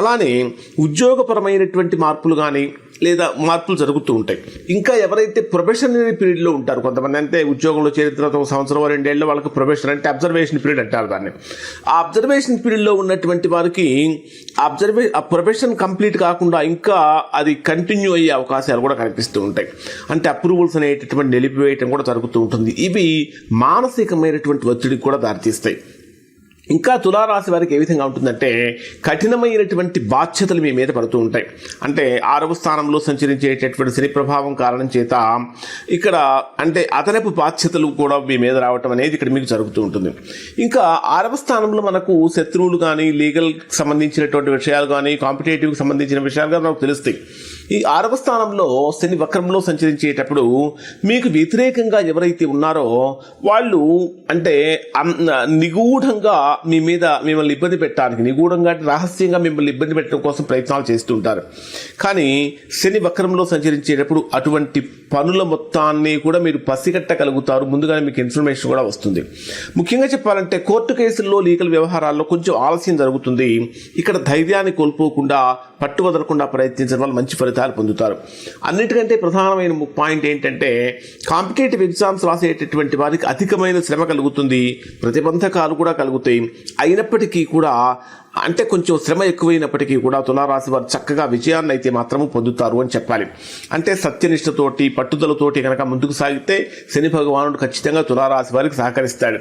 అలానే ఉద్యోగపరమైనటువంటి మార్పులు కానీ లేదా మార్పులు జరుగుతూ ఉంటాయి. ఇంకా ఎవరైతే ప్రొబేషనరీ పీరియడ్లో ఉంటారు, కొంతమంది అంటే ఉద్యోగంలో చేరిన తర్వాత 1 సంవత్సరం 2 ఏళ్ళు వాళ్ళకి ప్రొబేషన్ అంటే అబ్జర్వేషన్ పీరియడ్ అంటారు దాన్ని. ఆ అబ్జర్వేషన్ పీరియడ్లో ఉన్నటువంటి వారికి ఆ ప్రొబేషన్ కంప్లీట్ కాకుండా ఇంకా అది కంటిన్యూ అయ్యే అవకాశాలు కూడా కనిపిస్తూ ఉంటాయి. అంటే అప్రూవల్స్ అనేటటువంటి నిలిపివేయటం కూడా జరుగుతూ ఉంటుంది. ఇవి మానసికమైనటువంటి ఒత్తిడికి కూడా దారితీస్తాయి. ఇంకా తులారాశి వారికి ఏ విధంగా ఉంటుందంటే కఠినమైనటువంటి బాధ్యతలు మీ మీద పడుతూ ఉంటాయి. అంటే 6వ స్థానంలో సంచరించేటటువంటి శని ప్రభావం కారణం చేత ఇక్కడ అంటే అదనపు బాధ్యతలు కూడా మీ మీద రావటం అనేది ఇక్కడ మీకు జరుగుతూ ఉంటుంది. ఇంకా 6వ స్థానంలో మనకు శత్రువులు కానీ లీగల్ సంబంధించినటువంటి విషయాలు కానీ కాంపిటేటివ్కి సంబంధించిన విషయాలు కానీ మనకు తెలుస్తాయి. ఈ 6వ స్థానంలో శని వక్రంలో సంచరించేటప్పుడు మీకు వ్యతిరేకంగా ఎవరైతే ఉన్నారో వాళ్ళు అంటే నిగూఢంగా మిమ్మల్ని ఇబ్బంది పెట్టడానికి, నిగూఢంగా రహస్యంగా మిమ్మల్ని ఇబ్బంది పెట్టడం కోసం ప్రయత్నాలు చేస్తుంటారు. కానీ శని వక్రంలో సంచరించేటప్పుడు అటువంటి పనుల మొత్తాన్ని కూడా మీరు పసిగట్టగలుగుతారు. ముందుగానే మీకు ఇన్ఫర్మేషన్ కూడా వస్తుంది. ముఖ్యంగా చెప్పాలంటే కోర్టు కేసుల్లో లీగల్ వ్యవహారాల్లో కొంచెం ఆలస్యం జరుగుతుంది. ఇక్కడ ధైర్యాన్ని కోల్పోకుండా పట్టు వదలకుండా ప్రయత్నించడం వల్ల మంచి ఫలితాలు పొందుతారు. అన్నిటికంటే ప్రధానమైన పాయింట్ ఏంటంటే కాంపిటేటివ్ ఎగ్జామ్స్ రాసేటటువంటి వారికి అధికమైన శ్రమ కలుగుతుంది, ప్రతిబంధకాలు కూడా కలుగుతాయి. అయినప్పటికీ కూడా అంటే కొంచెం శ్రమ ఎక్కువైనప్పటికీ కూడా తులారాశి వారు చక్కగా విజయాన్ని అయితే మాత్రము పొందుతారు అని చెప్పాలి. అంటే సత్యనిష్టతోటి పట్టుదలతోటి కనుక ముందుకు సాగితే శని భగవానుడు ఖచ్చితంగా తులారాశి వారికి సహకరిస్తాడు.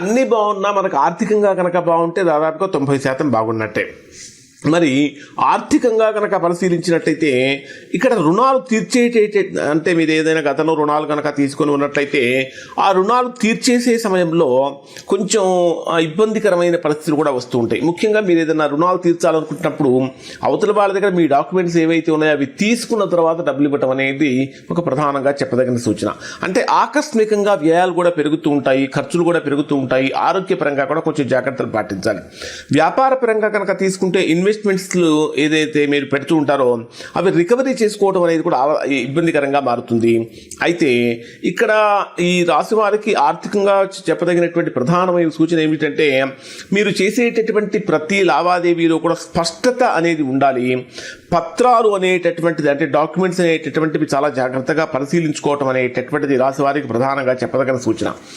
అన్నీ బాగున్నా మనకు ఆర్థికంగా కనుక బాగుంటే దాదాపుగా 90% బాగున్నట్టే. మరి ఆర్థికంగా కనుక పరిశీలించినట్లయితే ఇక్కడ రుణాలు అంటే మీరు ఏదైనా గతంలో రుణాలు కనుక తీసుకొని ఉన్నట్లయితే ఆ రుణాలు తీర్చేసే సమయంలో కొంచెం ఇబ్బందికరమైన పరిస్థితులు కూడా వస్తూ ఉంటాయి. ముఖ్యంగా మీరు ఏదైనా రుణాలు తీర్చాలనుకుంటున్నప్పుడు అవతల వాళ్ళ దగ్గర మీ డాక్యుమెంట్స్ ఏవైతే ఉన్నాయో అవి తీసుకున్న తర్వాత డబ్బులు ఇవ్వటం అనేది ఒక ప్రధానంగా చెప్పదగిన సూచన. అంటే ఆకస్మికంగా వ్యయాలు కూడా పెరుగుతూ ఉంటాయి, ఖర్చులు కూడా పెరుగుతూ ఉంటాయి. ఆరోగ్యపరంగా కూడా కొంచెం జాగ్రత్తలు పాటించాలి. వ్యాపార పరంగా కనుక తీసుకుంటే ఇన్వెస్ట్మెంట్స్లు ఏదైతే మీరు పెడుతూ ఉంటారో అవి రికవరీ చేసుకోవడం అనేది కూడా ఇబ్బందికరంగా మారుతుంది. అయితే ఇక్కడ ఈ రాశి వారికి ఆర్థికంగా చెప్పదగినటువంటి ప్రధానమైన సూచన ఏమిటంటే మీరు చేసేటటువంటి ప్రతి లావాదేవీలో కూడా స్పష్టత అనేది ఉండాలి. పత్రాలు అనేటటువంటిది అంటే డాక్యుమెంట్స్ అనేటటువంటివి చాలా జాగ్రత్తగా పరిశీలించుకోవటం అనేటటువంటిది రాశి వారికి ప్రధానంగా చెప్పదగిన సూచన.